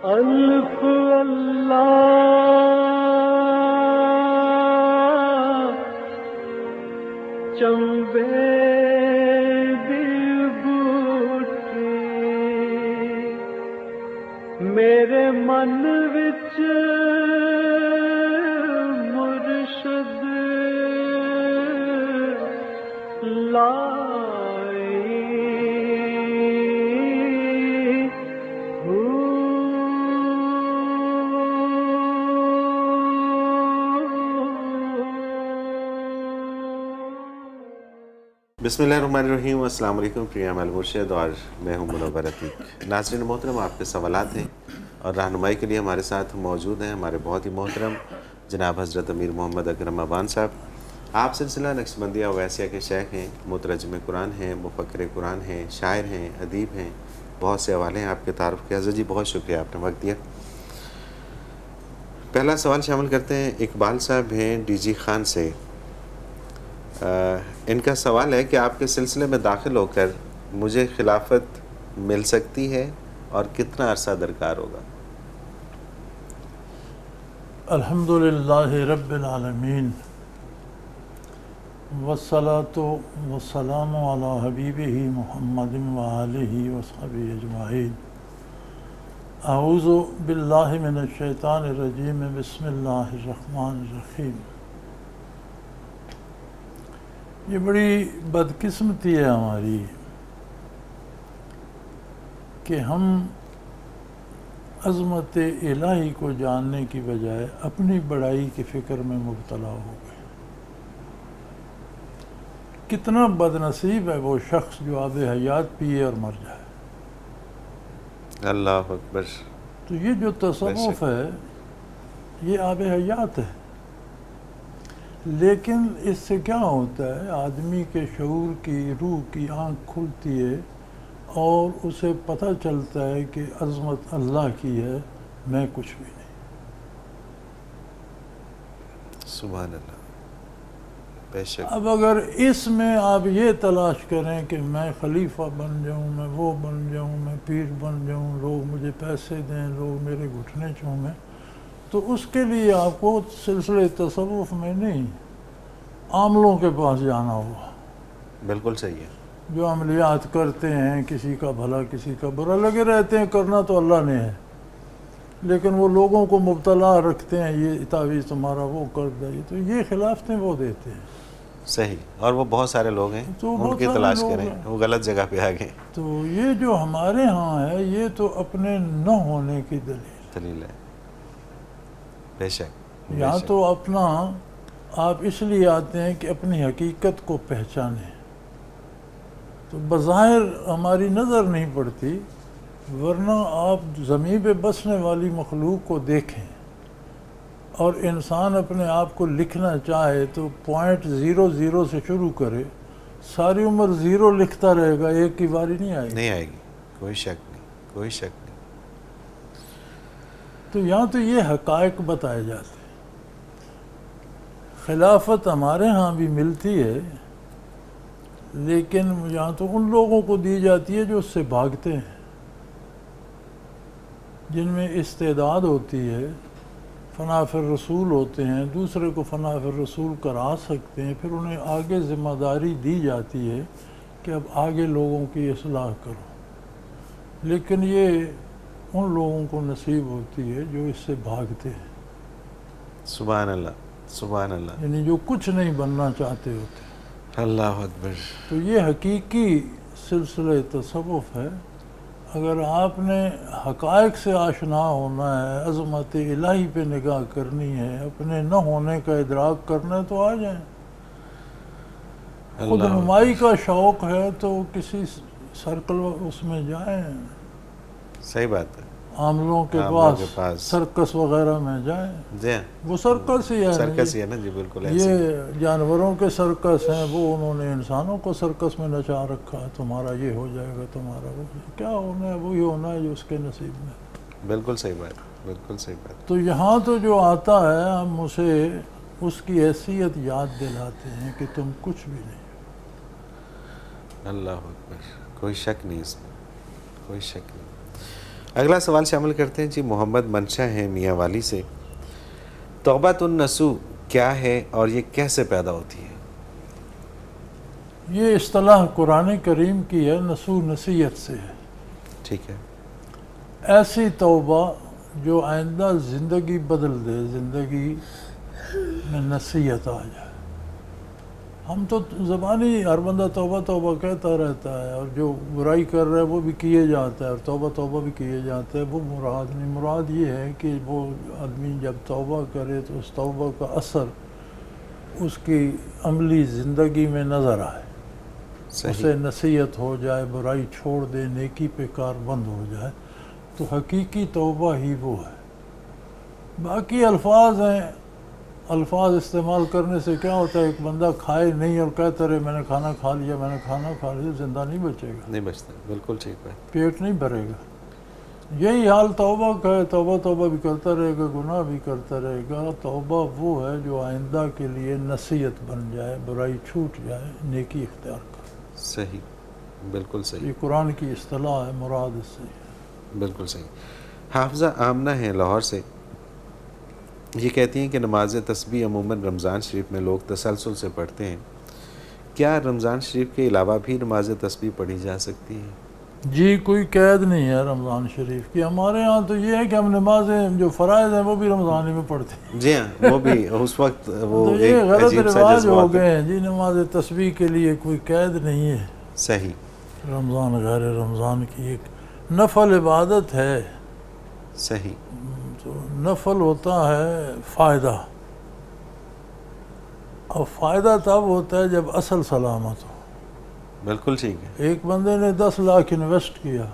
الف اللہ چمبے دی بوٹی میرے من وچ مرشد لائی بسم اللہ الرحمن الرحیم. السلام علیکم. پریام المرشد اور میں ہوں منور عتیق. ناظرین محترم، آپ کے سوالات ہیں اور رہنمائی کے لیے ہمارے ساتھ موجود ہیں ہمارے بہت ہی محترم جناب حضرت امیر محمد اکرم ابان صاحب. آپ سلسلہ نقشبندیہ اویسیہ کے شیخ ہیں، مترجم قرآن ہیں، مفکر قرآن ہیں، شاعر ہیں، ادیب ہیں. بہت سے حوالے ہیں آپ کے تعارف کے. حضرت جی بہت شکریہ، آپ نے وقت دیا. پہلا سوال شامل کرتے ہیں. اقبال صاحب ہیں ڈی جی خان سے. ان کا سوال ہے کہ آپ کے سلسلے میں داخل ہو کر مجھے خلافت مل سکتی ہے اور کتنا عرصہ درکار ہوگا؟ الحمدللہ رب العالمین والصلاة والسلام علی حبیبہ محمد وآلہ وصحبہ اجمعین. اعوذ باللہ من الشیطان الرجیم. بسم اللہ الرحمن الرحیم. یہ بڑی بدقسمتی ہے ہماری کہ ہم عظمت الہی کو جاننے کی بجائے اپنی بڑائی کی فکر میں مبتلا ہو گئے. کتنا بد نصیب ہے وہ شخص جو آب حیات پیے اور مر جائے. اللہ اکبر. تو یہ جو تصوف ہے یہ آب حیات ہے، لیکن اس سے کیا ہوتا ہے، آدمی کے شعور کی، روح کی آنکھ کھلتی ہے اور اسے پتہ چلتا ہے کہ عظمت اللہ کی ہے، میں کچھ بھی نہیں. سبحان اللہ. بے شک. اب اگر اس میں آپ یہ تلاش کریں کہ میں خلیفہ بن جاؤں، میں وہ بن جاؤں، میں پیر بن جاؤں، لوگ مجھے پیسے دیں، لوگ میرے گھٹنے چومیں، تو اس کے لیے آپ کو سلسلہ تصوف میں نہیں، عاملوں کے پاس جانا ہوگا. بالکل صحیح ہے. جو عملیات کرتے ہیں، کسی کا بھلا کسی کا برا، لگے رہتے ہیں. کرنا تو اللہ نے ہے، لیکن وہ لوگوں کو مبتلا رکھتے ہیں، یہ تعویذ تمہارا وہ کر دے، تو یہ خلافتیں وہ دیتے ہیں. صحیح. اور وہ بہت سارے لوگ ہیں، تو ان بہت کی سارے تلاش لوگ کریں، ہیں. وہ غلط جگہ پہ آ گئے. تو یہ جو ہمارے ہاں ہے یہ تو اپنے نہ ہونے کی دلیل ہے. بے شک. یہاں تو اپنا آپ اس لیے آتے ہیں کہ اپنی حقیقت کو پہچانیں. تو بظاہر ہماری نظر نہیں پڑتی، ورنہ آپ زمین پہ بسنے والی مخلوق کو دیکھیں اور انسان اپنے آپ کو لکھنا چاہے تو 0.00 سے شروع کرے، ساری عمر 0 لکھتا رہے گا، ایک کی باری نہیں آئے گی. نہیں آئے گی. کوئی شک نہیں، کوئی شک نہیں. تو یہاں تو یہ حقائق بتائے جاتے ہیں. خلافت ہمارے ہاں بھی ملتی ہے، لیکن یہاں تو ان لوگوں کو دی جاتی ہے جو اس سے بھاگتے ہیں، جن میں استعداد ہوتی ہے، فنا فی الرسول ہوتے ہیں، دوسرے کو فنا فی الرسول کرا سکتے ہیں، پھر انہیں آگے ذمہ داری دی جاتی ہے کہ اب آگے لوگوں کی اصلاح کرو. لیکن یہ ان لوگوں کو نصیب ہوتی ہے جو اس سے بھاگتے ہیں. سبحان اللہ. سبحان اللہ. یعنی جو کچھ نہیں بننا چاہتے ہوتے. اللہ اکبر. تو یہ حقیقی سلسلہ تصوف ہے. اگر آپ نے حقائق سے آشنا ہونا ہے، عظمت الہی پہ نگاہ کرنی ہے، اپنے نہ ہونے کا ادراک کرنا ہے، تو آ جائیں. خود نمائی کا شوق ہے تو کسی سرکل اس میں جائیں. صحیح بات ہے. عاملوں کے پاس سرکس وغیرہ میں جائیں. جی وہ سرکس ہی ہے. سرکس ہی ہے نا جی. بالکل. یہ جانوروں کے سرکس ہیں، وہ انہوں نے انسانوں کو سرکس میں نچا رکھا. تمہارا یہ ہو جائے گا، تمہارا وہ کیا ہونا ہے، وہی ہونا ہے جو اس کے نصیب میں. بالکل صحیح بات. بالکل صحیح بات. تو یہاں تو جو آتا ہے ہم اسے اس کی حیثیت یاد دلاتے ہیں کہ تم کچھ بھی نہیں. اللہ اکبر. کوئی شک نہیں اس میں، کوئی شک نہیں. اگلا سوال شامل کرتے ہیں جی، محمد منشا ہیں میاں والی سے. توبۃ النسو کیا ہے اور یہ کیسے پیدا ہوتی ہے؟ یہ اصطلاح قرآن کریم کی ہے، نسو نصیحت سے ہے. ٹھیک ہے. ایسی توبہ جو آئندہ زندگی بدل دے، زندگی میں نصیحت آ جائے. ہم تو زبانی ہر بندہ توبہ توبہ کہتا رہتا ہے، اور جو برائی کر رہا ہے وہ بھی کیے جاتا ہے، اور توبہ توبہ بھی کیے جاتے ہیں. وہ مراد نہیں. مراد یہ ہے کہ وہ آدمی جب توبہ کرے تو اس توبہ کا اثر اس کی عملی زندگی میں نظر آئے، اسے نصیحت ہو جائے، برائی چھوڑ دے، نیکی پہ کار بند ہو جائے. تو حقیقی توبہ ہی وہ ہے. باقی الفاظ ہیں، الفاظ استعمال کرنے سے کیا ہوتا ہے؟ ایک بندہ کھائے نہیں اور کہتا رہے میں نے کھانا کھا لیا، میں نے کھانا کھا لیا، زندہ نہیں بچے گا، نہیں بچتا. بالکل ٹھیک بات. پیٹ نہیں بھرے گا. یہی حال توبہ کا ہے. توبہ توبہ بھی کرتا رہے گا، گناہ بھی کرتا رہے گا. توبہ وہ ہے جو آئندہ کے لیے نصیحت بن جائے، برائی چھوٹ جائے، نیکی اختیار کر. صحیح، بالکل صحیح. یہ قرآن کی اصطلاح ہے، مراد اس سے. بالکل صحیح. حافظہ آمنہ ہیں لاہور سے. یہ کہتی ہیں کہ نماز تسبیح عموماً رمضان شریف میں لوگ تسلسل سے پڑھتے ہیں. کیا رمضان شریف کے علاوہ بھی نماز تسبیح پڑھی جا سکتی ہے؟ جی کوئی قید نہیں ہے رمضان شریف کی. ہمارے ہاں تو یہ ہے کہ ہم نمازیں جو فرائض ہیں وہ بھی رمضان ہی میں پڑھتے ہیں. جی ہاں، وہ بھی اس وقت وہ تو ایک یہ غلط عجیب سا رواج جذبہ ہو ہوتا ہے. گئے ہیں جی. نماز تسبیح کے لیے کوئی قید نہیں ہے. صحیح. رمضان غیر رمضان کی ایک نفل عبادت ہے. صحیح. تو نفل ہوتا ہے فائدہ، اور فائدہ تب ہوتا ہے جب اصل سلامت ہو. بالکل ٹھیک ہے. ایک بندے نے 10 لاکھ انویسٹ کیا،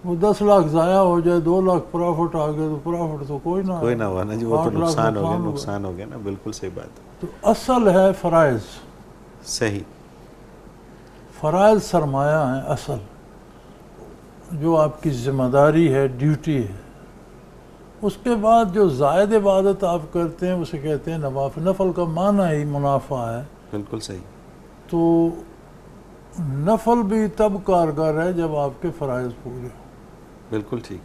وہ 10 لاکھ ضائع ہو جائے، 2 لاکھ پرافٹ آ گئے، تو پرافٹ تو کوئی نہ ہوا نا جی. وہ تو 8 لاکھ نقصان ہو گیا. ہوگا. نقصان ہو گیا نا. بالکل صحیح بات. تو اصل ہے فرائض. صحیح. فرائض سرمایہ ہیں اصل، جو آپ کی ذمہ داری ہے، ڈیوٹی ہے. اس کے بعد جو زائد عبادت آپ کرتے ہیں اسے کہتے ہیں نوافل. نفل کا معنی ہی منافع ہے. بالکل صحیح. تو نفل بھی تب کارگر ہے جب آپ کے فرائض پورے ہوں. بالکل ٹھیک.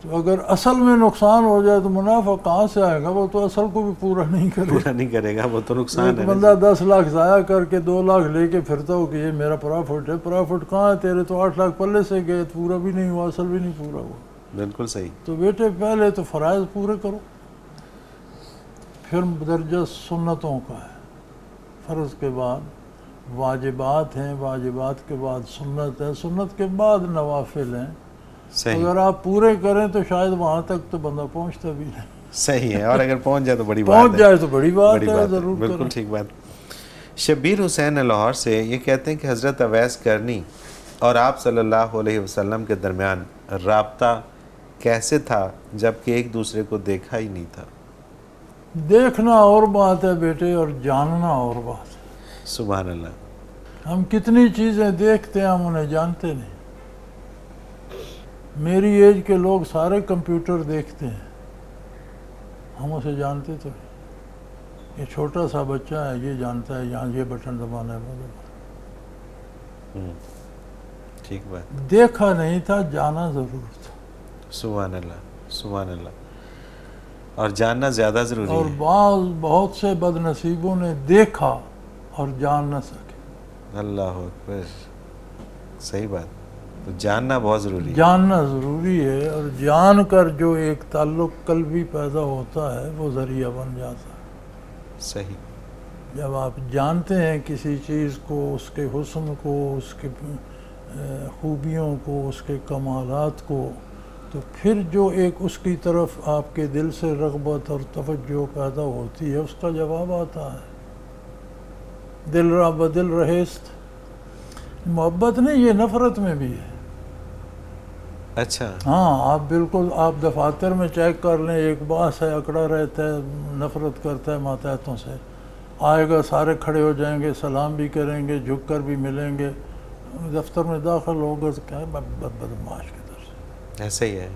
تو اگر اصل میں نقصان ہو جائے تو منافع کہاں سے آئے گا؟ وہ تو اصل کو بھی پورا نہیں کرے. پورا نہیں کرے گا، وہ تو نقصان ہے. ایک بندہ 10 لاکھ ضائع کر کے 2 لاکھ لے کے پھرتا ہو کہ یہ میرا پرافٹ ہے. پرافٹ کہاں ہے تیرے؟ تو 8 لاکھ پلے سے گئے، پورا بھی نہیں ہوا، اصل بھی نہیں پورا ہوا. بالکل صحیح. تو بیٹے پہلے تو فرائض پورے کرو، پھر درجہ سنتوں کا ہے. فرض کے بعد واجبات ہیں، واجبات کے بعد سنت ہے، سنت کے بعد نوافل ہیں. صحیح. اگر آپ پورے کریں تو شاید وہاں تک تو بندہ پہنچتا بھی نہیں. صحیح ہے. اور اگر پہنچ جائے تو بڑی بات ہے. پہنچ جائے تو بڑی بات ہے. ضرور بالکل کریں. ٹھیک بات. شبیر حسین لاہور سے یہ کہتے ہیں کہ حضرت اویس کرنی اور آپ صلی اللہ علیہ وسلم کے درمیان رابطہ کیسے تھا جبکہ ایک دوسرے کو دیکھا ہی نہیں تھا؟ دیکھنا اور بات ہے بیٹے، اور جاننا اور بات ہے. سبحان اللہ. ہم کتنی چیزیں دیکھتے ہیں، ہم انہیں جانتے نہیں. میری ایج کے لوگ سارے کمپیوٹر دیکھتے ہیں، ہم اسے جانتے تو نہیں. یہ چھوٹا سا بچہ ہے، یہ جانتا ہے یہاں یہ بٹن دبانا ہے، وہ دبانا. ٹھیک بات. دیکھا نہیں تھا، جانا ضرور تھا. سبحان اللہ. سبحان اللہ. اور جاننا زیادہ ضروری اور ہے. بہت سے بد نصیبوں نے دیکھا اور جان نہ سکے. اللہ اکبر. صحیح بات. تو جاننا بہت ضروری ہے. جاننا ضروری ہے، اور جان کر جو ایک تعلق قلبی پیدا ہوتا ہے وہ ذریعہ بن جاتا ہے. صحیح. جب آپ جانتے ہیں کسی چیز کو، اس کے حسن کو، اس کے خوبیوں کو، اس کے کمالات کو، تو پھر جو ایک اس کی طرف آپ کے دل سے رغبت اور توجہ پیدا ہوتی ہے، اس کا جواب آتا ہے. دل را بدل رہیست. محبت نہیں، یہ نفرت میں بھی ہے. اچھا. ہاں، آپ بالکل آپ دفاتر میں چیک کر لیں، ایک باس ہے، اکڑا رہتا ہے، نفرت کرتا ہے ماتحتوں سے. آئے گا، سارے کھڑے ہو جائیں گے، سلام بھی کریں گے، جھک کر بھی ملیں گے. دفتر میں داخل ہوگا تو کیا بدمعاش کی طرف سے. ایسا ہی ہے.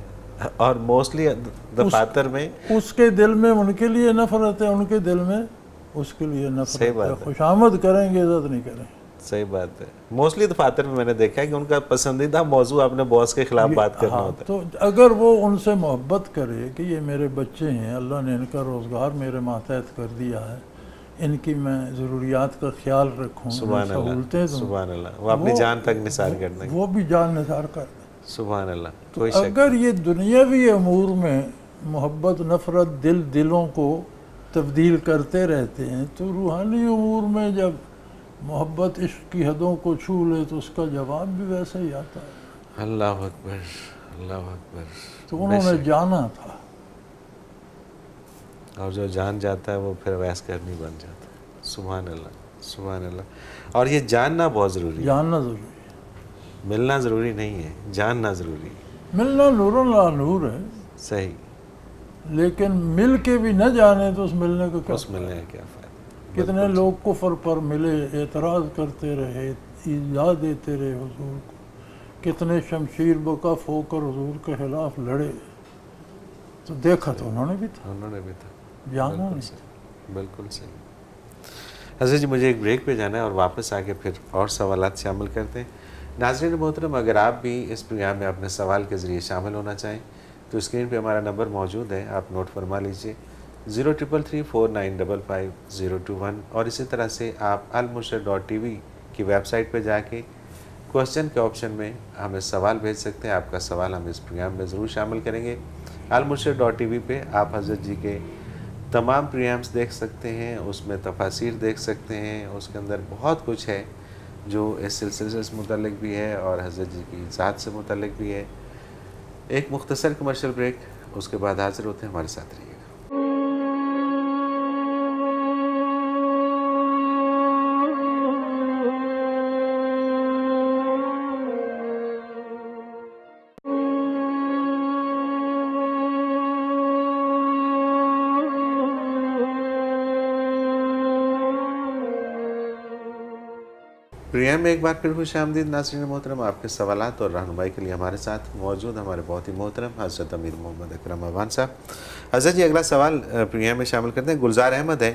اور موسٹلی دفاتر میں اس کے دل میں ان کے لیے نفرت ہے، ان کے دل میں اس کے لیے نفرت ہے. خوش آمد کریں گے، عزت نہیں کریں گے. صحیح بات ہے. موسٹلی دفاتر میں نے دیکھا ہے کہ ان کا پسندیدہ موضوع آپ نے باس کے خلاف بات کرنا ہوتا ہے. تو اگر وہ ان سے محبت کرے کہ یہ میرے بچے ہیں، اللہ نے ان کا روزگار میرے ماتحت کر دیا ہے، ان کی میں ضروریات کا خیال رکھوں، سبحان سہولتیں اللہ، دوں، سبحان اللہ. وہ اپنی جان تک نثار کر دیں گے. وہ بھی جان نثار کر دیں. سبحان اللہ. کوئی شک اگر یہ دنیاوی امور میں محبت نفرت دلوں کو تبدیل کرتے رہتے ہیں، تو روحانی امور میں جب محبت عشق کی حدوں کو چھو لے تو اس کا جواب بھی ویسے ہی آتا ہے. اللہ اکبر، اللہ اکبر. تو انہوں نے جانا تھا، اور جو جان جاتا ہے وہ پھر ویس کرنی بن جاتا ہے. سبحان اللہ، سبحان اللہ. اور یہ جاننا بہت ضروری ہے. جاننا ضروری ہے. ملنا ضروری نہیں ہے، جاننا ضروری ہے. ملنا نور لا نور ہے، صحیح. لیکن مل کے بھی نہ جانے تو اس ملنے کو کیا اس ملنے کا کیا فائدہ. کتنے لوگ کفر پر ملے، اعتراض کرتے رہے، ایذا دیتے رہے حضور کو، کتنے شمشیر بکف ہو کر حضور کے خلاف لڑے. تو دیکھا تو انہوں نے بھی تھا، انہوں نے بھی تھا. جانا بالکل نہیں. صحیح، بالکل صحیح. حضرت جی مجھے ایک بریک پہ جانا ہے اور واپس آ کے پھر اور سوالات شامل کرتے ہیں. ناظرین محترم، اگر آپ بھی اس پروگرام میں اپنے سوال کے ذریعے شامل ہونا چاہیں تو اسکرین پہ ہمارا نمبر موجود ہے، آپ نوٹ فرما لیجئے 033349550021. اور اسی طرح سے آپ المرشد.tv کی ویب سائٹ پہ جا کے کوسچن کے آپشن میں ہمیں سوال بھیج سکتے ہیں. آپ کا سوال ہم اس پروگرام میں ضرور شامل کریں گے. المرشد.tv پہ آپ حضرت جی کے تمام پروگرامز دیکھ سکتے ہیں، اس میں تفاسیر دیکھ سکتے ہیں. اس کے اندر بہت کچھ ہے جو اس سلسلے سے متعلق بھی ہے اور حضرت جی کی ذات سے متعلق بھی ہے. ایک مختصر کمرشل بریک، اس کے بعد حاضر ہوتے ہیں. ہمارے ساتھ رہیے گا. پروگرام میں ایک بار پھر خوش آمدید. ناظرین محترم، آپ کے سوالات اور رہنمائی کے لیے ہمارے ساتھ موجود ہمارے بہت ہی محترم حضرت امیر محمد اکرم افغان صاحب. حضرت جی اگلا سوال پروگرام میں شامل کرتے ہیں. گلزار احمد ہے،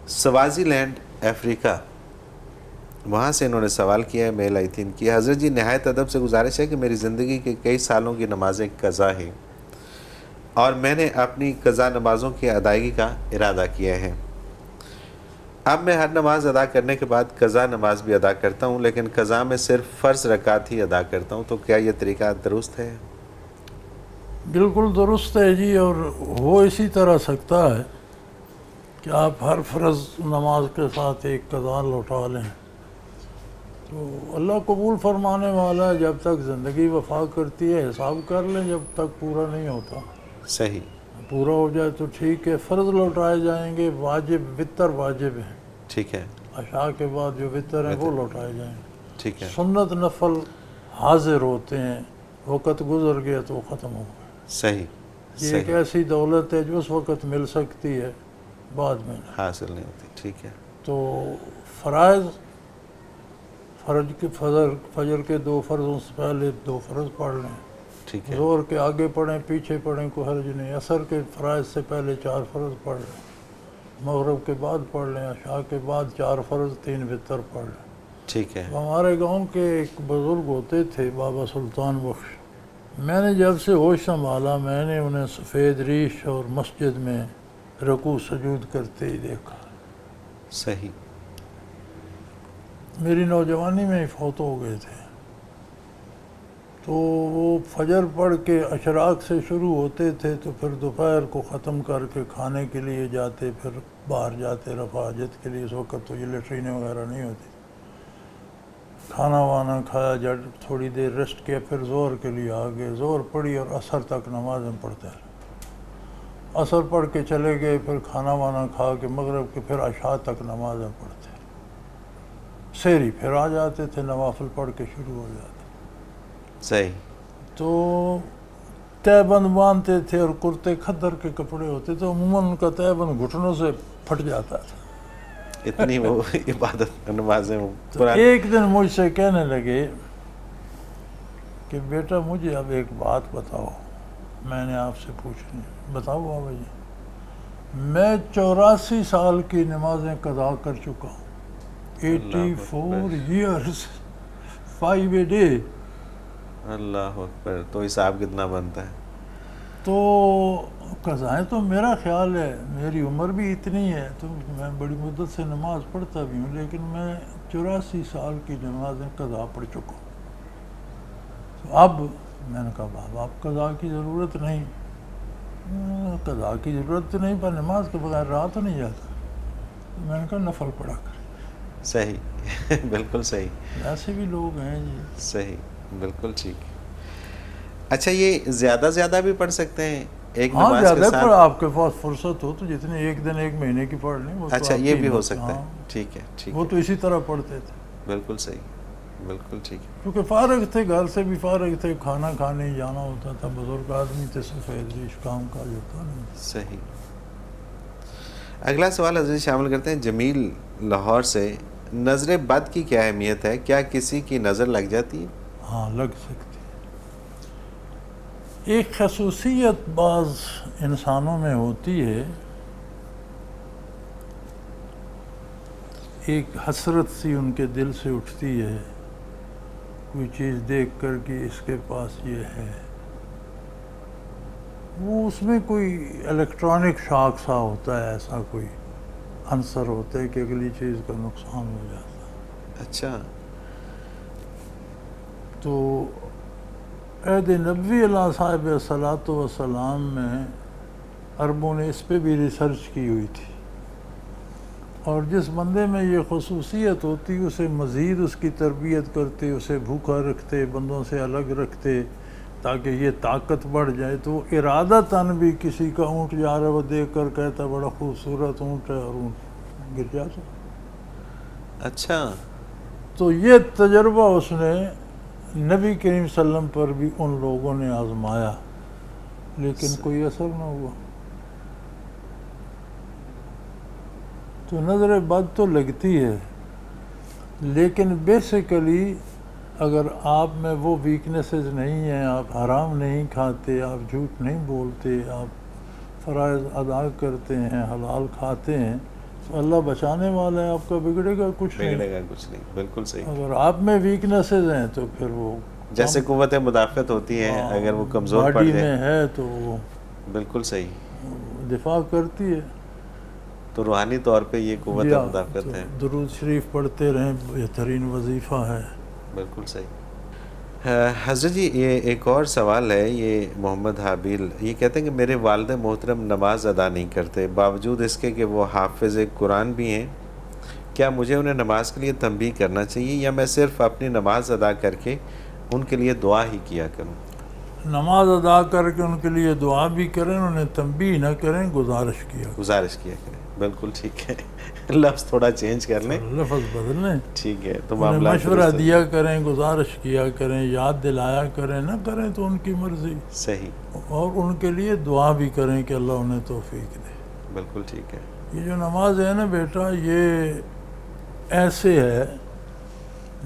سوازی لینڈ افریقہ، وہاں سے انہوں نے سوال کیا ہے، میل آئی تھی کیا. حضرت جی نہایت ادب سے گزارش ہے کہ میری زندگی کے کئی سالوں کی نمازیں قضا ہیں اور میں نے اپنی قضا نمازوں کی ادائیگی کا ارادہ کیا ہے. اب میں ہر نماز ادا کرنے کے بعد قضا نماز بھی ادا کرتا ہوں، لیکن قضا میں صرف فرض رکعت ہی ادا کرتا ہوں. تو کیا یہ طریقہ درست ہے؟ بالکل درست ہے جی، اور ہو اسی طرح سکتا ہے کہ آپ ہر فرض نماز کے ساتھ ایک قضا لوٹا لیں تو اللہ قبول فرمانے والا ہے. جب تک زندگی وفا کرتی ہے حساب کر لیں، جب تک پورا نہیں ہوتا. صحیح. پورا ہو جائے تو ٹھیک ہے، فرض لوٹائے جائیں گے. واجب وطر واجب ہیں، ٹھیک ہے. عشاء کے بعد جو وطر ہیں وہ لوٹائے جائیں گے. ٹھیک ہے. سنت نفل حاضر ہوتے ہیں، وقت گزر گیا تو ختم ہو گئے. صحیح. یہ ایک ایسی دولت ہے جو اس وقت مل سکتی ہے، بعد میں حاصل نہیں ہوتی. ٹھیک ہے. تو فجر کے 2 فرضوں سے پہلے 2 فرض پڑھ لیں. ٹھیک ہے. ظہر کے آگے پڑھیں پیچھے پڑھیں کوئی حرج نہیں. عصر کے فرائض سے پہلے 4 فرض پڑھ لیں. مغرب کے بعد پڑھ لیں. عشاء کے بعد 4 فرض 3 وتر پڑھ لیں. ٹھیک ہے. ہمارے گاؤں کے ایک بزرگ ہوتے تھے بابا سلطان بخش. میں نے جب سے ہوش سنبھالا میں نے انہیں سفید ریش اور مسجد میں رکوع سجود کرتے ہی دیکھا. صحیح. میری نوجوانی میں ہی فوت ہو گئے تھے. تو وہ فجر پڑھ کے اشراق سے شروع ہوتے تھے تو پھر دوپہر کو ختم کر کے کھانے کے لیے جاتے، پھر باہر جاتے رفع حاجت کے لیے. اس وقت تو یہ لیٹرینیں وغیرہ نہیں ہوتی. کھانا وانا کھایا، جب تھوڑی دیر ریسٹ کیا، پھر ظہر کے لیے آ گئے. ظہر پڑھی اور عصر تک نمازیں پڑھتے رہے. عصر پڑھ کے چلے گئے، پھر کھانا وانا کھا کے مغرب کے پھر عشاء تک نمازیں پڑھتے. سحری پھر آ جاتے تھے، نوافل پڑھ کے شروع ہو جاتے. صحیح. تو تہ بند باندھتے تھے اور کرتے کھدر کے کپڑے ہوتے تھے. عموماً ان کا تہ بند گھٹنوں سے پھٹ جاتا تھا. اتنی وہ عبادت نمازیں. تو ایک دن مجھ سے کہنے لگے کہ بیٹا مجھے اب ایک بات بتاؤ، میں نے آپ سے پوچھنی. بتاؤ بابا جی. میں 84 سال کی نمازیں قضا کر چکا ہوں. 84 years 5 a day. اللہ اکبر. تو حساب کتنا بنتا ہے؟ تو قضائیں تو میرا خیال ہے میری عمر بھی اتنی ہے تو میں بڑی مدت سے نماز پڑھتا بھی ہوں، لیکن میں 84 سال کی نمازیں قضا پڑھ چکا ہوں. تو اب میں نے کہا بابا اب قضا کی ضرورت نہیں. قضا کی ضرورت تو نہیں، پر نماز کے بغیر رہا تو نہیں جاتا. میں نے کہا نفل پڑھا کریں. صحیح. بالکل صحیح. ایسے بھی لوگ ہیں جی. صحیح، بالکل ٹھیک. اچھا یہ زیادہ بھی پڑھ سکتے ہیں ایک ہاں نماز کے زیادہ ساتھ؟ پر آپ کے پاس فرصت ہو تو جتنے ایک دن ایک مہینے کی پڑھ لیں. اچھا یہ بھی ہو سکتا ہے. ٹھیک ہے ٹھیک وہ ہے. تو اسی طرح پڑھتے تھے. بالکل صحیح، بالکل ٹھیک ہے. کیونکہ فارغ تھے، گھر سے بھی فارغ تھے، کھانا کھانے ہی جانا ہوتا تھا. بزرگ آدمی تھے، سفید ریش کام کا جو تھا نہیں. صحیح. اگلا سوال حضرت شامل کرتے ہیں جمیل لاہور سے. نظر بد کی کیا اہمیت ہے؟ کیا کسی کی نظر لگ جاتی ہے؟ ہاں لگ سکتی. ایک خصوصیت بعض انسانوں میں ہوتی ہے، ایک حسرت سی ان کے دل سے اٹھتی ہے کوئی چیز دیکھ کر کہ اس کے پاس یہ ہے. وہ اس میں کوئی الیکٹرانک شاک سا ہوتا ہے، ایسا کوئی عنصر ہوتا ہے کہ اگلی چیز کا نقصان ہو جاتا ہے. اچھا. تو عہد نبوی علیہ صاحب صلاۃ وسلام میں عربوں نے اس پہ بھی ریسرچ کی ہوئی تھی، اور جس بندے میں یہ خصوصیت ہوتی اسے مزید اس کی تربیت کرتے، اسے بھوکا رکھتے، بندوں سے الگ رکھتے تاکہ یہ طاقت بڑھ جائے. تو ارادتاً بھی کسی کا اونٹ جا رہا ہے وہ دیکھ کر کہتا بڑا خوبصورت اونٹ ہے، اور اونٹ گر جاتا. اچھا. تو یہ تجربہ اس نے نبی کریم صلی اللہ علیہ وسلم پر بھی ان لوگوں نے آزمایا، لیکن کوئی اثر نہ ہوا. تو نظر بد تو لگتی ہے، لیکن بیسیکلی اگر آپ میں وہ ویکنیسز نہیں ہیں، آپ حرام نہیں کھاتے، آپ جھوٹ نہیں بولتے، آپ فرائض ادا کرتے ہیں، حلال کھاتے ہیں، تو اللہ بچانے والا ہے. آپ کا بگڑے گا کچھ نہیں. بگڑے گا کچھ نہیں. بالکل صحیح. اگر آپ میں ویکنیسز ہیں تو پھر وہ جیسے قوت مدافعت ہوتی ہے، اگر وہ کمزور پڑ باڈی جائے. میں ہے تو وہ بالکل صحیح. دفاع کرتی ہے. تو روحانی طور پہ یہ قوت مدافعت ہے. درود شریف پڑھتے رہیں، بہترین وظیفہ ہے. بالکل صحیح. حضرت جی یہ ایک اور سوال ہے، یہ محمد حابیل یہ کہتے ہیں کہ میرے والد محترم نماز ادا نہیں کرتے، باوجود اس کے کہ وہ حافظ قرآن بھی ہیں. کیا مجھے انہیں نماز کے لیے تنبیہ کرنا چاہیے، یا میں صرف اپنی نماز ادا کر کے ان کے لیے دعا ہی کیا کروں؟ نماز ادا کر کے ان کے لیے دعا بھی کریں، انہیں تنبیہ نہ کریں، گزارش کیا کریں. بالکل ٹھیک ہے. لفظ تھوڑا چینج کر لیں، لفظ بدل لیں. ٹھیک ہے. تو انہیں مشورہ دیا کریں، گزارش کیا کریں، یاد دلایا کریں. نہ کریں تو ان کی مرضی. صحیح. اور ان کے لیے دعا بھی کریں کہ اللہ انہیں توفیق دے. بالکل ٹھیک ہے. یہ جو نماز ہے نا بیٹا، یہ ایسے ہے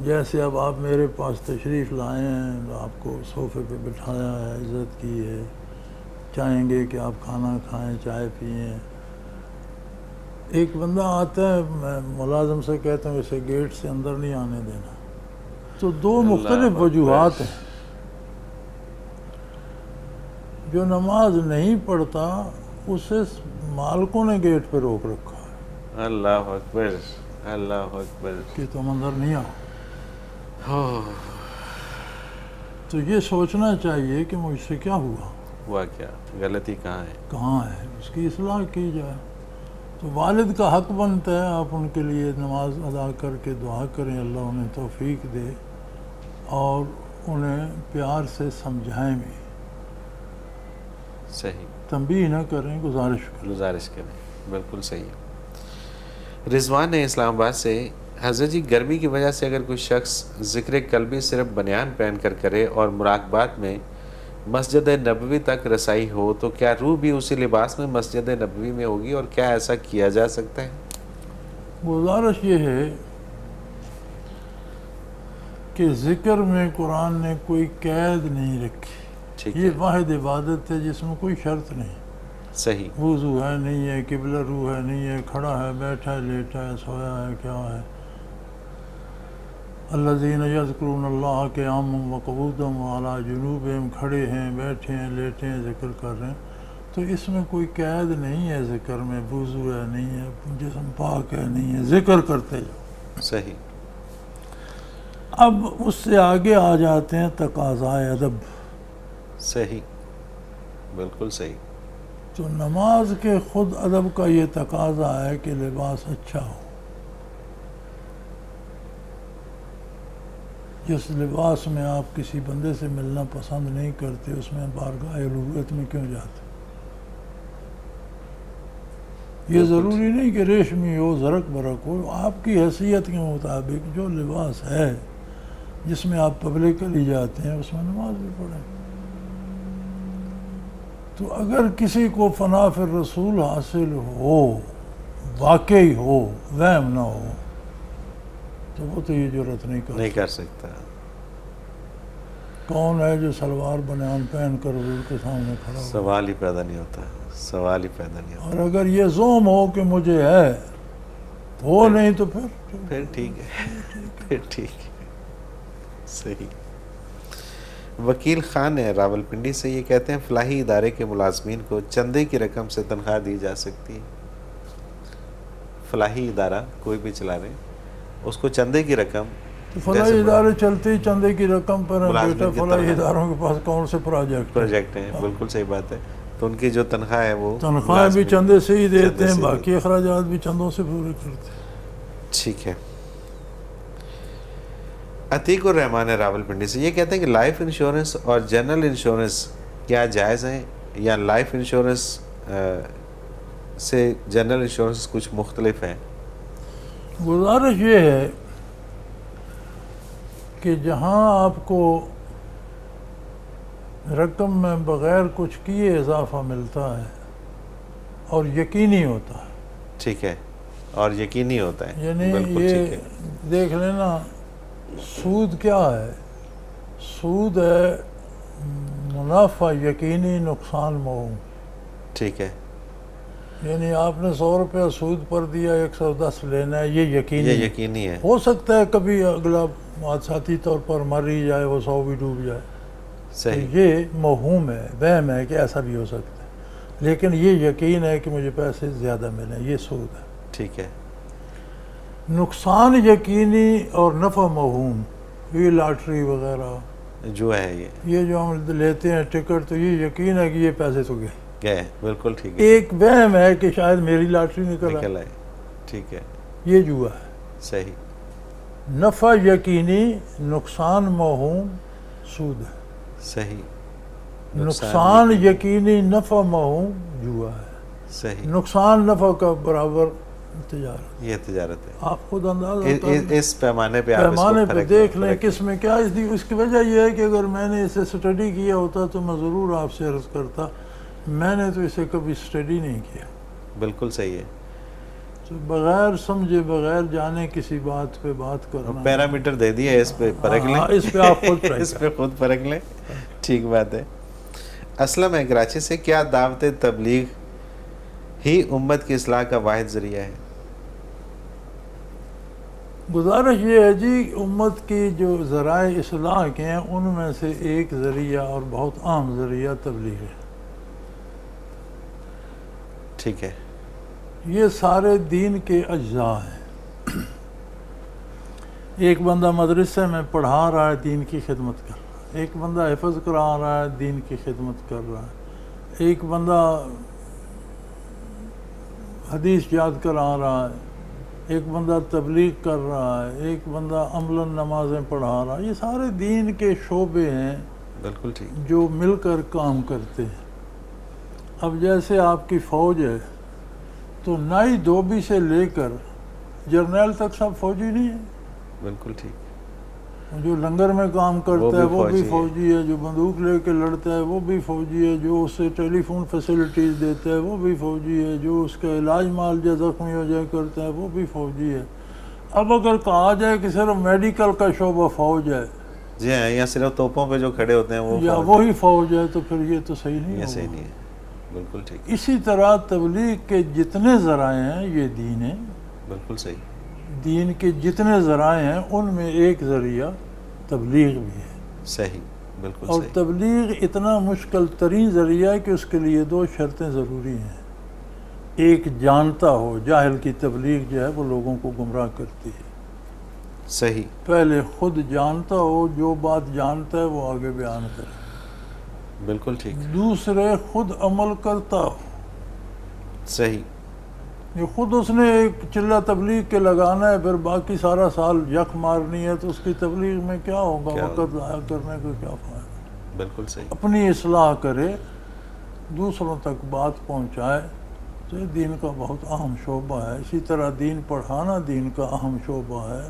جیسے اب آپ میرے پاس تشریف لائے ہیں، آپ کو صوفے پہ بٹھایا ہے، عزت کی ہے، چاہیں گے کہ آپ کھانا کھائیں، چائے پئیں. ایک بندہ آتا ہے، میں ملازم سے کہتا ہوں اسے گیٹ سے اندر نہیں آنے دینا. تو دو مختلف وجوہات ہیں. جو نماز نہیں پڑھتا اسے مالکوں نے گیٹ پہ روک رکھا ہے. اللہ اکبر، اللہ اکبر. کہ تم اندر نہیں آؤ. تو یہ سوچنا چاہیے کہ مجھ سے کیا ہوا کیا غلطی کہاں ہے، اس کی اصلاح کی جائے. تو والد کا حق بنتا ہے آپ ان کے لیے نماز ادا کر کے دعا کریں، اللہ انہیں توفیق دے، اور انہیں پیار سے سمجھائیں بھی. صحیح. تنبیہ نہ کریں، گزارش کریں. بالکل صحیح. رضوان ہے اسلام آباد سے. حضرت جی گرمی کی وجہ سے اگر کوئی شخص ذکر قلبی صرف بنیان پہن کر کرے اور مراقبات میں مسجد نبوی تک رسائی ہو، تو کیا روح بھی اسی لباس میں مسجد نبوی میں ہوگی، اور کیا ایسا کیا جا سکتا ہے؟ گزارش یہ ہے کہ ذکر میں قرآن نے کوئی قید نہیں رکھی. یہ واحد عبادت ہے جس میں کوئی شرط نہیں. صحیح. وضو ہے نہیں ہے، قبلہ روح ہے نہیں ہے، کھڑا ہے، بیٹھا ہے، لیٹا ہے، سویا ہے، کیا ہے، الذین یذکرون اللہ قیاما وقعودا وعلی جنوبہم، کھڑے ہیں، بیٹھے ہیں، لیٹے ہیں، ذکر کر رہے ہیں. تو اس میں کوئی قید نہیں ہے ذکر میں، وضو ہے نہیں ہے، جسم پاک ہے نہیں ہے، ذکر کرتے جاؤ. صحیح. اب اس سے آگے آ جاتے ہیں تقاضائے ادب. صحیح، بالکل صحیح. تو نماز کے خود ادب کا یہ تقاضا ہے کہ لباس اچھا ہو. جس لباس میں آپ کسی بندے سے ملنا پسند نہیں کرتے، اس میں بارگاہ الوہیت میں کیوں جاتے؟ یہ ضروری نہیں کہ ریشمی ہو، زرق برق ہو، آپ کی حیثیت کے مطابق جو لباس ہے جس میں آپ پبلکلی جاتے ہیں اس میں نماز بھی پڑھیں. تو اگر کسی کو فنا فی الرسول حاصل ہو، واقعی ہو، وہم نہ ہو، تو وہ تو یہ جرت نہیں کر سکتا. کون ہے جو سلوار بنیان پہن کر حضور کے سامنے کھڑا ہو؟ سوال ہی پیدا نہیں ہوتا، سوال ہی پیدا نہیں ہوتا. اور اگر یہ زوم ہو کہ مجھے ہے، ہو نہیں تو پھر ٹھیک ہے، پھر ٹھیک ہے. صحیح. وکیل خان ہے راول پنڈی سے، یہ کہتے ہیں فلاحی ادارے کے ملازمین کو چندے کی رقم سے تنخواہ دی جا سکتی ہے. فلاحی ادارہ کوئی بھی چلا رہے، اس کو چندے کی رقم، تو فلاحی ادارے چلتے ہی چندے کی رقم پر ہیں بیٹا. فلاحی اداروں کے پاس کون سے پروجیکٹ ہیں. بالکل صحیح بات ہے. تو ان کی جو تنخواہ ہے وہ تنخواہ بھی چندے سے ہی دیتے ہیں، باقی اخراجات بھی چندوں سے پورے کرتے ہیں. ٹھیک ہے. عتیق الرحمان ہے راول پنڈی سے، یہ کہتے ہیں کہ لائف انشورنس اور جنرل انشورنس کیا جائز ہیں، یا لائف انشورنس سے جنرل انشورنس کچھ مختلف ہیں؟ گزارش یہ ہے کہ جہاں آپ کو رقم میں بغیر کچھ کیے اضافہ ملتا ہے اور یقینی ہوتا ہے. ٹھیک ہے، اور یقینی ہوتا ہے. یعنی یہ دیکھ لینا، سود کیا ہے؟ سود ہے منافع یقینی، نقصان موہوم. ٹھیک ہے. یعنی آپ نے 100 روپیہ سود پر دیا، 110 لینا ہے، یہ یقینی ہے. ہو سکتا ہے کبھی اگلا حادثاتی طور پر مر ہی جائے، وہ 100 بھی ڈوب جائے. صحیح. یہ موہوم ہے، وہم ہے کہ ایسا بھی ہو سکتا ہے، لیکن یہ یقین ہے کہ مجھے پیسے زیادہ ملیں، یہ سود ہے. ٹھیک ہے. نقصان یقینی اور نفع موہوم، یہ لاٹری وغیرہ جو ہے، یہ جو ہم لیتے ہیں ٹکٹ، تو یہ یقین ہے کہ یہ پیسے تو گئے. بالکل ٹھیک ہے. ایک وہم ہے کہ شاید میری لاٹری نکل آئے. ٹھیک ہے. یہ جوا ہے. صحیح. نفع یقینی، نقصان موہوم سود ہے. صحیح. نقصان یقینی، نفع موہوم جوا ہے. صحیح. نقصان نفع کا برابر تجارت. یہ تجارت ہے. آپ خود اندازہ اس پیمانے پہ دیکھ لیں کس میں کیا. اس کی وجہ یہ ہے کہ اگر میں نے اسے اسٹڈی کیا ہوتا تو میں ضرور آپ سے عرض کرتا، میں نے تو اسے کبھی اسٹڈی نہیں کیا. بالکل صحیح ہے. تو بغیر سمجھے، بغیر جانے کسی بات پہ بات کرنا، پیرامیٹر دے دیا ہے، اس پہ پرکھ لیں. اس پہ آپ خود اس پہ خود پرکھ لیں. ٹھیک بات ہے. اسلم ہے کراچی سے، کیا دعوت تبلیغ ہی امت کی اصلاح کا واحد ذریعہ ہے؟ گزارش یہ ہے جی، امت کی جو ذرائع اصلاح کے ہیں ان میں سے ایک ذریعہ اور بہت عام ذریعہ تبلیغ ہے. ٹھیک ہے. یہ سارے دین کے اجزاء ہیں. ایک بندہ مدرسے میں پڑھا رہا ہے، دین کی خدمت کر رہا ہے. ایک بندہ حفظ کرا رہا ہے، دین کی خدمت کر رہا ہے. ایک بندہ حدیث یاد کرا رہا ہے. ایک بندہ تبلیغ کر رہا ہے. ایک بندہ عملاً نمازیں پڑھا رہا ہے. یہ سارے دین کے شعبے ہیں. بالکل ٹھیک. جو مل کر کام کرتے ہیں. اب جیسے آپ کی فوج ہے تو نائی دھوبی سے لے کر جرنیل تک سب فوجی نہیں ہے. بالکل ٹھیک. جو لنگر میں کام کرتا ہے وہ بھی فوجی ہے. جو بندوق لے کے لڑتا ہے وہ بھی فوجی ہے. جو اسے ٹیلی فون فیسلٹیز دیتا ہے وہ بھی فوجی ہے. جو اس کا علاج معالجہ زخمی ہو جائے کرتا ہے وہ بھی فوجی ہے. اب اگر کہا جائے کہ صرف میڈیکل کا شعبہ فوج ہے، جی ہاں، یا صرف توپوں پہ جو کھڑے ہوتے ہیں وہ یا وہی فوج ہے، تو پھر یہ تو صحیح نہیں ہے. یہ صحیح نہیں ہے. بالکل ٹھیک. اسی طرح تبلیغ کے جتنے ذرائع ہیں یہ دین ہیں. بالکل صحیح. دین کے جتنے ذرائع ہیں ان میں ایک ذریعہ تبلیغ بھی ہے، صحیح، بالکل اور صحیح، تبلیغ اتنا مشکل ترین ذریعہ ہے کہ اس کے لیے 2 شرطیں ضروری ہیں۔ ایک جانتا ہو، جاہل کی تبلیغ جو ہے وہ لوگوں کو گمراہ کرتی ہے، صحیح، پہلے خود جانتا ہو، جو بات جانتا ہے وہ آگے بیان کرے۔ بالکل ٹھیک، دوسرے خود عمل کرتا ہو، صحیح، یہ خود اس نے ایک چلہ تبلیغ کے لگانا ہے، پھر باقی سارا سال یک مارنی ہے، تو اس کی تبلیغ میں کیا ہوگا؟ کیا وقت ضائع کرنے کا کیا فائدہ؟ بالکل صحیح، اپنی اصلاح کرے، دوسروں تک بات پہنچائے، تو یہ دین کا بہت اہم شعبہ ہے۔ اسی طرح دین پڑھانا دین کا اہم شعبہ ہے۔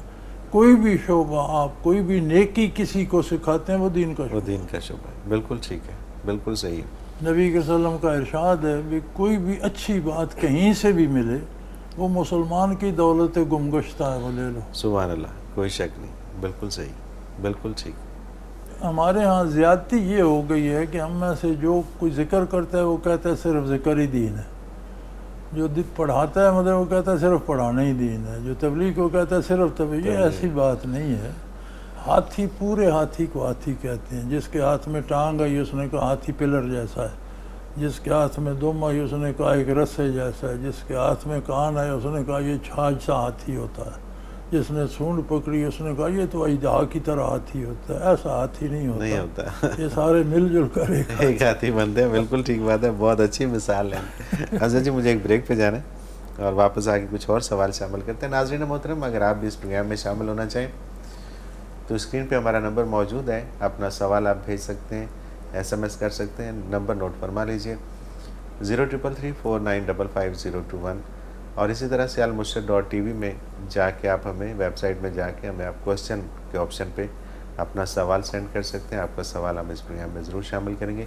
کوئی بھی شعبہ آپ کوئی بھی نیکی کسی کو سکھاتے ہیں وہ دین کا وہ شعبہ دین کا شعبہ ہے، بالکل ٹھیک ہے، بالکل صحیح ہے، نبی کے وسلم کا ارشاد ہے کہ کوئی بھی اچھی بات کہیں سے بھی ملے وہ مسلمان کی دولت گمگشتہ ہے، وہ لے لو۔ سبحان اللہ، کوئی شک نہیں، بالکل صحیح، بالکل ٹھیک، ہمارے ہاں زیادتی یہ ہو گئی ہے کہ ہم میں سے جو کوئی ذکر کرتا ہے وہ کہتا ہے صرف ذکر ہی دین ہے، جو پڑھاتا ہے مطلب وہ کہتا ہے صرف پڑھانا ہی دین ہے، جو تبلیغ کو کہتا ہے صرف تبلیغ۔ یہ ایسی بات نہیں ہے۔ ہاتھی، پورے ہاتھی کو ہاتھی کہتے ہیں۔ جس کے ہاتھ میں ٹانگ آئی اس نے کہا ہاتھی پلر جیسا ہے، جس کے ہاتھ میں دم آئی اس نے کہا ایک رسے جیسا ہے، جس کے ہاتھ میں کان آئے اس نے کہا یہ چھاج سا ہاتھی ہوتا ہے، جس نے سونڈ پکڑی اس نے کہا یہ تو اژدہا کی طرح ہاتھی ہوتا ہے۔ ایسا ہاتھی نہیں ہوتا، یہ سارے مل جل کر ایک ہاتھی بنتے ہیں، بالکل ٹھیک بات ہے، بہت اچھی مثال ہے۔ حضرت جی مجھے ایک بریک پہ جانا ہے اور واپس آ کے کچھ اور سوال شامل کرتے ہیں۔ ناظرین محترم، اگر آپ بھی اس پروگرام میں شامل ہونا چاہیں تو اسکرین پہ ہمارا نمبر موجود ہے، اپنا سوال آپ بھیج سکتے ہیں، SMS کر سکتے ہیں، نمبر نوٹ فرما لیجئے 033349555021، اور اسی طرح سے almurshid.tv میں جا کے آپ ہمیں ویب سائٹ میں جا کے ہمیں آپ کوسچن کے آپشن پہ اپنا سوال سینڈ کر سکتے ہیں۔ آپ کا سوال ہم اس پروگرام میں ضرور شامل کریں گے۔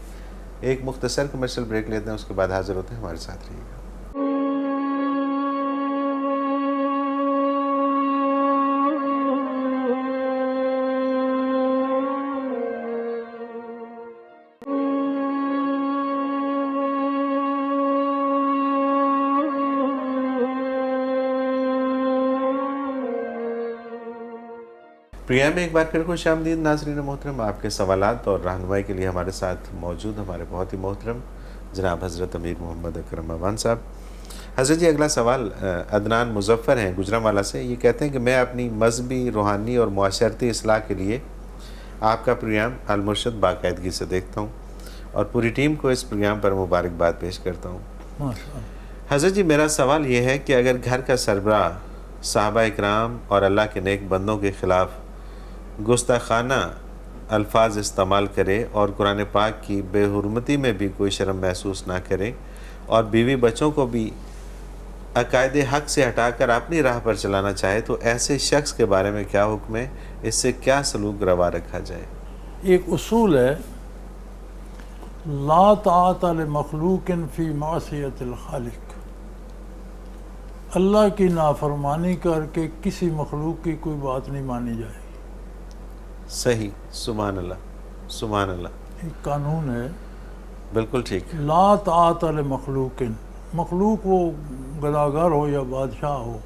ایک مختصر کمرشل بریک لیتے ہیں، اس کے بعد حاضر ہوتے ہیں، ہمارے ساتھ رہیے گا۔ پروگرام میں ایک بار پھر خوش آمدید ناظرین محترم۔ آپ کے سوالات اور رہنمائی کے لیے ہمارے ساتھ موجود ہمارے بہت ہی محترم جناب حضرت امیر محمد اکرم اعوان صاحب۔ حضرت جی اگلا سوال عدنان مظفر ہیں گجرانوالہ سے، یہ کہتے ہیں کہ میں اپنی مذہبی، روحانی اور معاشرتی اصلاح کے لیے آپ کا پروگرام المرشد باقاعدگی سے دیکھتا ہوں اور پوری ٹیم کو اس پروگرام پر مبارکباد پیش کرتا ہوں۔ ماشاء اللہ۔ حضرت جی میرا سوال یہ ہے کہ اگر گھر کا سربراہ صحابہ اکرام اور اللہ کے نیک بندوں کے خلاف گستاخانہ الفاظ استعمال کرے اور قرآن پاک کی بے حرمتی میں بھی کوئی شرم محسوس نہ کرے اور بیوی بچوں کو بھی عقائد حق سے ہٹا کر اپنی راہ پر چلانا چاہے تو ایسے شخص کے بارے میں کیا حکم ہے؟ اس سے کیا سلوک روا رکھا جائے؟ ایک اصول ہے، لا طاعت لمخلوق فی معصیت الخالق، اللہ کی نافرمانی کر کے کسی مخلوق کی کوئی بات نہیں مانی جائے گی۔ صحیح، سبحان اللہ، سبحان اللہ، ایک قانون ہے، بالکل ٹھیک، لا طاعت لمخلوق، مخلوق وہ گداگر ہو یا بادشاہ ہو،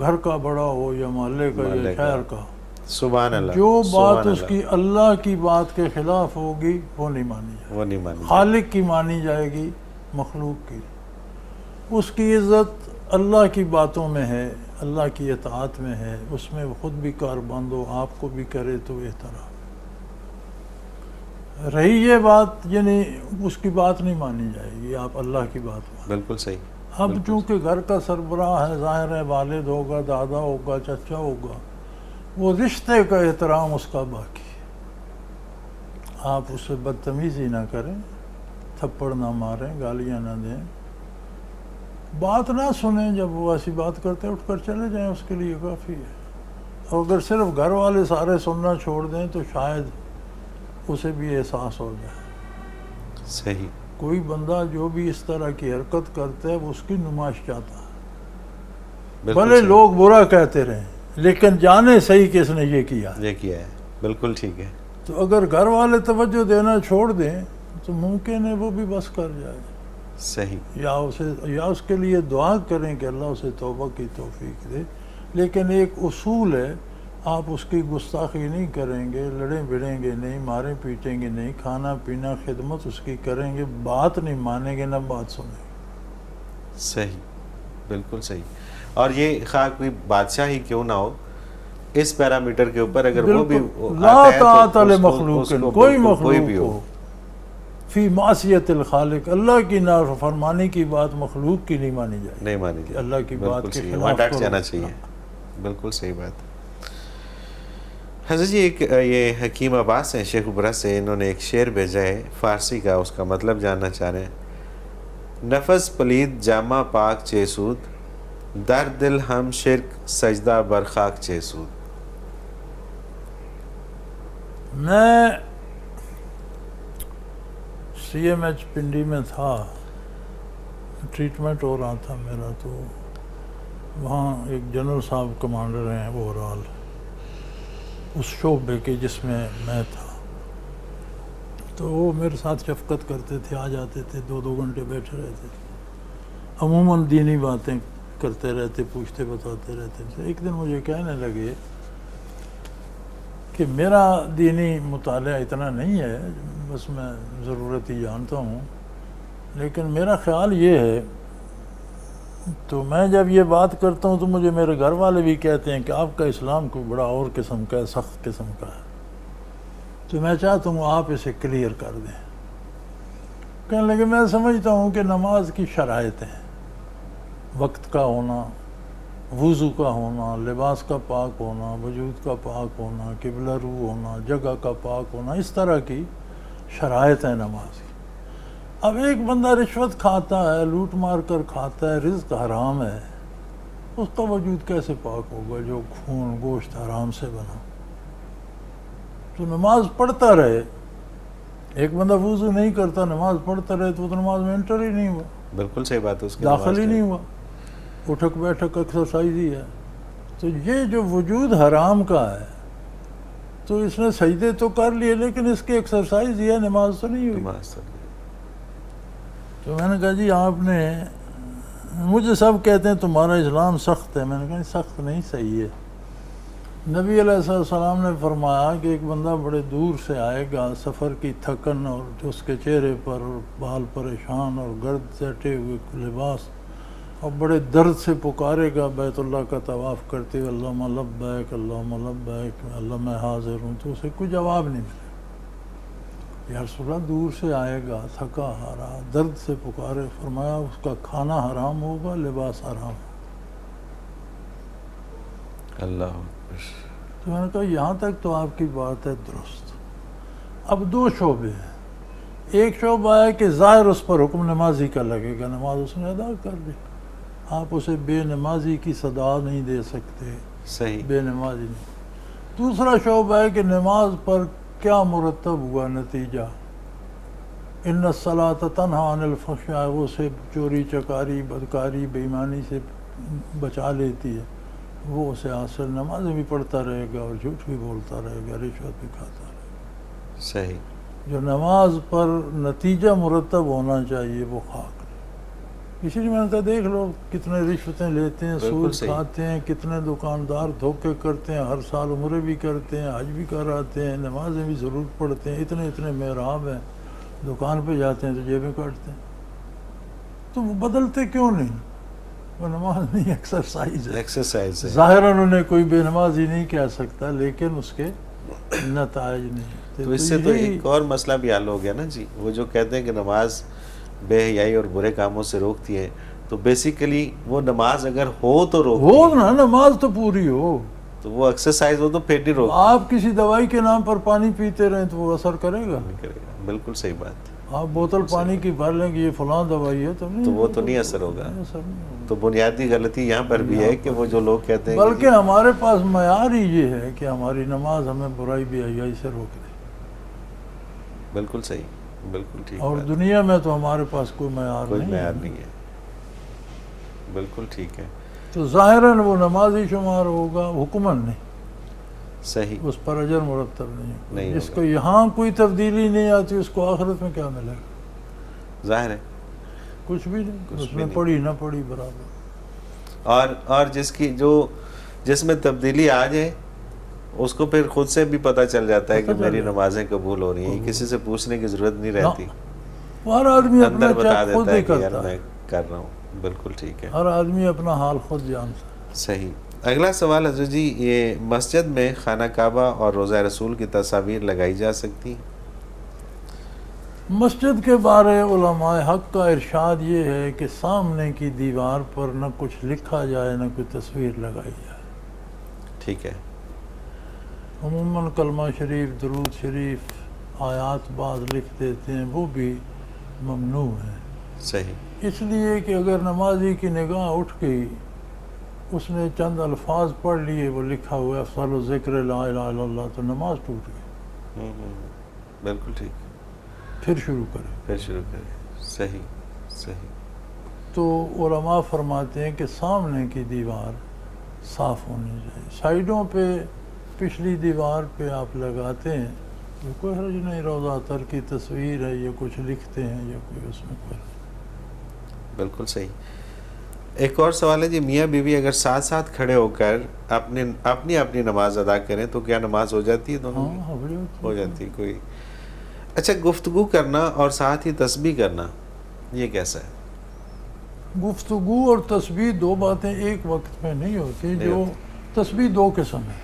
گھر کا بڑا ہو یا محلے کا یا شہر کا، سبحان اللہ، جو بات سبحان اس اللہ، کی اللہ کی بات کے خلاف ہوگی وہ نہیں مانی جائے گی۔ وہ نہیں مانی خالق کی مانی جائے گی، مخلوق کی۔ اس کی عزت اللہ کی باتوں میں ہے، اللہ کی اطاعت میں ہے، اس میں وہ خود بھی کاربند ہو، آپ کو بھی کرے تو احترام۔ رہی یہ بات یعنی اس کی بات نہیں مانی جائے گی، آپ اللہ کی بات مانیں۔ بالکل صحیح، اب چونکہ گھر کا سربراہ ہے، ظاہر ہے والد ہوگا، دادا ہوگا، چچا ہوگا، وہ رشتے کا احترام اس کا باقی ہے۔ آپ اس سے بدتمیزی نہ کریں، تھپڑ نہ ماریں، گالیاں نہ دیں، بات نہ سنیں، جب وہ ایسی بات کرتے اٹھ کر چلے جائیں، اس کے لیے کافی ہے۔ اور اگر صرف گھر والے سارے سننا چھوڑ دیں تو شاید اسے بھی احساس ہو جائے۔ صحیح، کوئی بندہ جو بھی اس طرح کی حرکت کرتا ہے وہ اس کی نمائش چاہتا ہے، بالکل بھلے صحیح، لوگ برا کہتے رہیں لیکن جانے صحیح کس نے یہ کیا۔ یہ کیا ہے، بالکل ٹھیک ہے، تو اگر گھر والے توجہ دینا چھوڑ دیں تو ممکن ہے وہ بھی بس کر جائے، صحیح، یا اس کے لیے دعا کریں کہ اللہ اسے توبہ کی توفیق دے، لیکن ایک اصول ہے، آپ اس کی گستاخی نہیں کریں گے، لڑیں بڑیں گے نہیں، ماریں پیٹیں گے نہیں، کھانا پینا خدمت اس کی کریں گے، بات نہیں مانیں گے نہ بات سنیں گے۔ صحیح، بالکل صحیح۔ اور یہ خواہ کوئی بادشاہ ہی کیوں نہ ہو، اس پیرامیٹر کے اوپر اگر وہ بھی لا آتا ہے طاعت تو لمخلوق، اس کو کوئی بالکل کوئی بھی مخلوق ہو فی معصیت الخالق، اللہ کی نافرمانی کی بات مخلوق کی نہیں مانی جائے، نہیں مانی جائے، اللہ کی بات بالکل کے صحیح، خلاف وہاں ڈٹ کرو۔ جانا چاہیے، بالکل صحیح بات۔ حضرت جی ایک یہ حکیم عباس ہیں شیخ ابرا سے، انہوں نے ایک شعر بھیجا ہے فارسی کا، اس کا مطلب جاننا چاہ رہے ہیں۔ نفس پلید جامہ پاک چیسود، در دل ہم شرک سجدہ برخاک چیسود۔ میں سی ایم ایچ پنڈی میں تھا، ٹریٹمنٹ ہو رہا تھا میرا، تو وہاں ایک جنرل صاحب کمانڈر ہیں اوورال اس شعبے کے جس میں میں تھا، تو وہ میرے ساتھ شفقت کرتے تھے، آ جاتے تھے، 2 گھنٹے بیٹھے رہتے تھے، عموماً دینی باتیں کرتے رہتے، پوچھتے بتاتے رہتے تھے۔ ایک دن مجھے کہنے لگے کہ میرا دینی مطالعہ اتنا نہیں ہے، بس میں ضرورت ہی جانتا ہوں، لیکن میرا خیال یہ ہے، تو میں جب یہ بات کرتا ہوں تو مجھے میرے گھر والے بھی کہتے ہیں کہ آپ کا اسلام کوئی بڑا اور قسم کا ہے، سخت قسم کا ہے، تو میں چاہتا ہوں آپ اسے کلیئر کر دیں۔ کہنے لگے میں سمجھتا ہوں کہ نماز کی شرائط ہیں، وقت کا ہونا، وضو کا ہونا، لباس کا پاک ہونا، وجود کا پاک ہونا، قبلہ رو ہونا، جگہ کا پاک ہونا، اس طرح کی شرائط ہیں نماز کی۔ اب ایک بندہ رشوت کھاتا ہے، لوٹ مار کر کھاتا ہے، رزق حرام ہے، اس کا وجود کیسے پاک ہوگا جو خون گوشت حرام سے بنا؟ تو نماز پڑھتا رہے، ایک بندہ وضو نہیں کرتا نماز پڑھتا رہے تو وہ تو نماز میں انٹر ہی نہیں ہوا، بالکل صحیح بات ہے، اس کی داخل ہی نہیں ہوا، اٹھک بیٹھک ایکسرسائز ہی ہے۔ تو یہ جو وجود حرام کا ہے تو اس نے سجدے تو کر لیے لیکن اس کی ایکسرسائز یہ نماز تو نہیں ہوئی۔ تو میں نے کہا جی آپ نے، مجھے سب کہتے ہیں تمہارا اسلام سخت ہے، میں نے کہا سخت نہیں، صحیح ہے۔ نبی علیہ السلام نے فرمایا کہ ایک بندہ بڑے دور سے آئے گا، سفر کی تھکن اور جو اس کے چہرے پر بال پریشان اور گرد سٹے ہوئے لباس، اور بڑے درد سے پکارے گا بیت اللہ کا طواف کرتے ہوئے، اللہم لبیک اللہم لبیک، اللہ میں حاضر ہوں، تو اسے کوئی جواب نہیں ملے۔ یا رسول اللہ دور سے آئے گا، تھکا ہارا، درد سے پکارے، فرمایا اس کا کھانا حرام ہوگا، لباس حرام ہوگا۔ اللہ، تو میں نے کہا یہاں تک تو آپ کی بات ہے درست۔ اب 2 شعبے ہیں، ایک شعبہ ہے کہ ظاہر اس پر حکم نمازی کا لگے گا، نماز اس نے ادا کر لی، آپ اسے بے نمازی کی صدا نہیں دے سکتے، صحیح، بے نمازی نہیں۔ دوسرا شعبہ ہے کہ نماز پر کیا مرتب ہوا نتیجہ، ان الصلاۃ تنہی عن الفحشاء، وہ سے چوری چکاری بدکاری بے ایمانی سے بچا لیتی ہے، وہ اسے حاصل، نماز بھی پڑھتا رہے گا اور جھوٹ بھی بولتا رہے گا، رشوت بھی کھاتا رہے گا۔ صحیح، جو نماز پر نتیجہ مرتب ہونا چاہیے وہ خاک نہیں۔ اسی لیے میں نے کہا دیکھ لو کتنے رشوتیں لیتے ہیں، سود کھاتے ہیں، کتنے دکاندار دھوکے کرتے ہیں، ہر سال عمرے بھی کرتے ہیں، حج بھی کراتے ہیں، نمازیں بھی ضرور پڑھتے ہیں، اتنے محراب ہیں، دکان پہ جاتے ہیں تو جیبیں کاٹتے ہیں، تو وہ بدلتے کیوں نہیں؟ وہ نماز نہیں، ایکسرسائز ہے۔ ظاہراً انہیں کوئی بے نمازی نہیں کہہ سکتا لیکن اس کے نتائج نہیں۔ تو اس سے تو ایک اور مسئلہ بھی حل ہو گیا نا جی، وہ جو کہتے ہیں کہ نماز بے حیائی اور برے کاموں سے روکتی ہے، تو بیسیکلی وہ نماز اگر ہو تو روکتی ہو نا، نماز تو پوری ہو، تو وہ ایکسرسائز ہو تو پھر نہیں روکتی۔ آپ کسی دوائی کے نام پر پانی پیتے رہیں تو وہ اثر کرے گا؟ بالکل صحیح بات۔ آپ بوتل پانی کی بھر لیں کہ یہ فلاں دوائی ہے تو وہ تو نہیں اثر ہوگا۔ تو بنیادی غلطی یہاں پر بھی ہے کہ وہ جو لوگ کہتے ہیں، بلکہ ہمارے پاس معیار ہی یہ ہے کہ ہماری نماز ہمیں برائی بے حیائی سے روک دے۔ بالکل صحیح، بالکل ٹھیک، اور دنیا میں تو ہمارے پاس کوئی معیار نہیں ہے، بالکل ٹھیک ہے۔ تو ظاہراً وہ نمازی شمار ہوگا، حکماً نہیں، صحیح، اس پر اجر مرتب نہیں۔ جس کو یہاں کوئی تبدیلی نہیں آتی اس کو آخرت میں کیا ملے گا؟ ظاہر ہے کچھ بھی نہیں، اس میں پڑھی نہ پڑھی برابر۔ اور جس کی جو جس میں تبدیلی آ جائے اس کو پھر خود سے بھی پتہ چل جاتا ہے کہ میری نمازیں قبول ہو رہی ہیں، کسی سے پوچھنے کی ضرورت نہیں رہتی، ہر آدمی اپنا اندر بتا چیک خود دیتا ہی ہے کہ یار کرتا ہے، میں کر رہا ہوں. بالکل ٹھیک ہے، ہر آدمی اپنا حال خود جانتا ہے. صحیح. اگلا سوال حضرت جی، یہ مسجد میں خانہ کعبہ اور روضہ رسول کی تصاویر لگائی جا سکتی ہیں؟ مسجد کے بارے علماء حق کا ارشاد یہ ہے کہ سامنے کی دیوار پر نہ کچھ لکھا جائے نہ کوئی تصویر لگائی جائے. ٹھیک ہے. عموماً کلمہ شریف، درود شریف، آیات بعض لکھ دیتے ہیں، وہ بھی ممنوع ہے. صحیح. اس لیے کہ اگر نمازی کی نگاہ اٹھ گئی، اس نے چند الفاظ پڑھ لیے، وہ لکھا ہوا ہے افضل ذکر لا الہ الا اللہ، تو نماز ٹوٹ گئی. بالکل ٹھیک. پھر شروع کرے. پھر شروع کریں. صحیح صحیح. تو علماء فرماتے ہیں کہ سامنے کی دیوار صاف ہونی چاہیے. سائیڈوں پہ، پچھلی دیوار پہ آپ لگاتے ہیں تو کوئی حرج نہیں، روضہ اطہر کی تصویر ہے یا کچھ لکھتے ہیں یا کوئی اس میں کوئی. بالکل صحیح. ایک اور سوال ہے جی، میاں بیوی اگر ساتھ ساتھ کھڑے ہو کر اپنی نماز ادا کریں تو کیا نماز ہو جاتی ہے دونوں کی؟ ہاں ہو جاتی ہے. کوئی اچھا، گفتگو کرنا اور ساتھ ہی تسبیح کرنا، یہ کیسا ہے؟ گفتگو اور تسبیح دو باتیں ایک وقت میں نہیں ہوتی. جو تسبیح دو قسم ہے.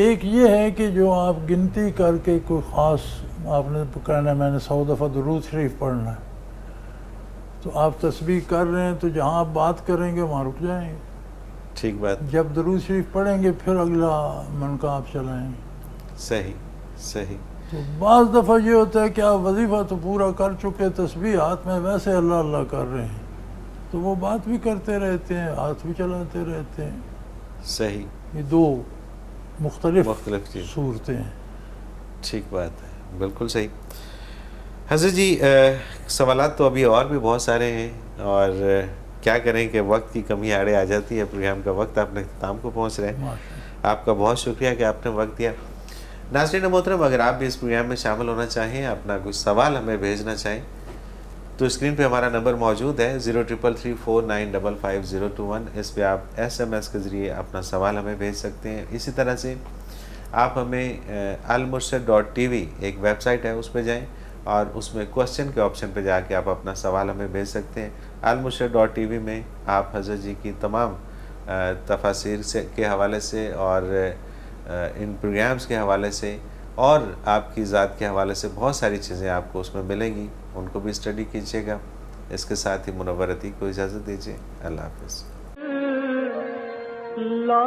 ایک یہ ہے کہ جو آپ گنتی کر کے کوئی خاص، آپ نے کہنا میں نے 100 دفعہ درود شریف پڑھنا ہے، تو آپ تسبیح کر رہے ہیں تو جہاں آپ بات کریں گے وہاں رک جائیں گے. ٹھیک بات. جب درود شریف پڑھیں گے پھر اگلا منقاب چلائیں گے. صحیح صحیح. تو بعض دفعہ یہ ہوتا ہے کہ آپ وظیفہ تو پورا کر چکے، تسبیح ہاتھ میں ویسے اللہ اللہ کر رہے ہیں، تو وہ بات بھی کرتے رہتے ہیں، ہاتھ بھی چلاتے رہتے ہیں. صحیح. یہ دو مختلف چیز. صورتیں ہیں. ٹھیک بات ہے. بالکل صحیح. حضرت جی، سوالات تو ابھی اور بھی بہت سارے ہیں، اور کیا کریں کہ وقت کی کمی آڑے آ جاتی ہے. پروگرام کا وقت اپنے اختتام کو پہنچ رہے ہیں. آپ کا بہت شکریہ کہ آپ نے وقت دیا. ناظرین محترم، اگر آپ بھی اس پروگرام میں شامل ہونا چاہیں، اپنا کچھ سوال ہمیں بھیجنا چاہیں، تو اسکرین پہ ہمارا نمبر موجود ہے 033349555021. اس پہ آپ SMS کے ذریعے اپنا سوال ہمیں بھیج سکتے ہیں. اسی طرح سے آپ ہمیں almurshid.tv ایک ویب سائٹ ہے، اس پہ جائیں اور اس میں کوسچن کے آپشن پہ جا کے آپ اپنا سوال ہمیں بھیج سکتے ہیں. almurshid.tv میں آپ حضرت جی کی تمام تفاسیر کے حوالے سے اور ان پروگرامز کے حوالے سے اور آپ کی ذات کے حوالے سے بہت ساری چیزیں آپ کو اس میں ملیں گی. ان کو بھی اسٹڈی کیجیے گا. اس کے ساتھ ہی منور عتیق کو اجازت دیجیے. اللہ حافظ. لا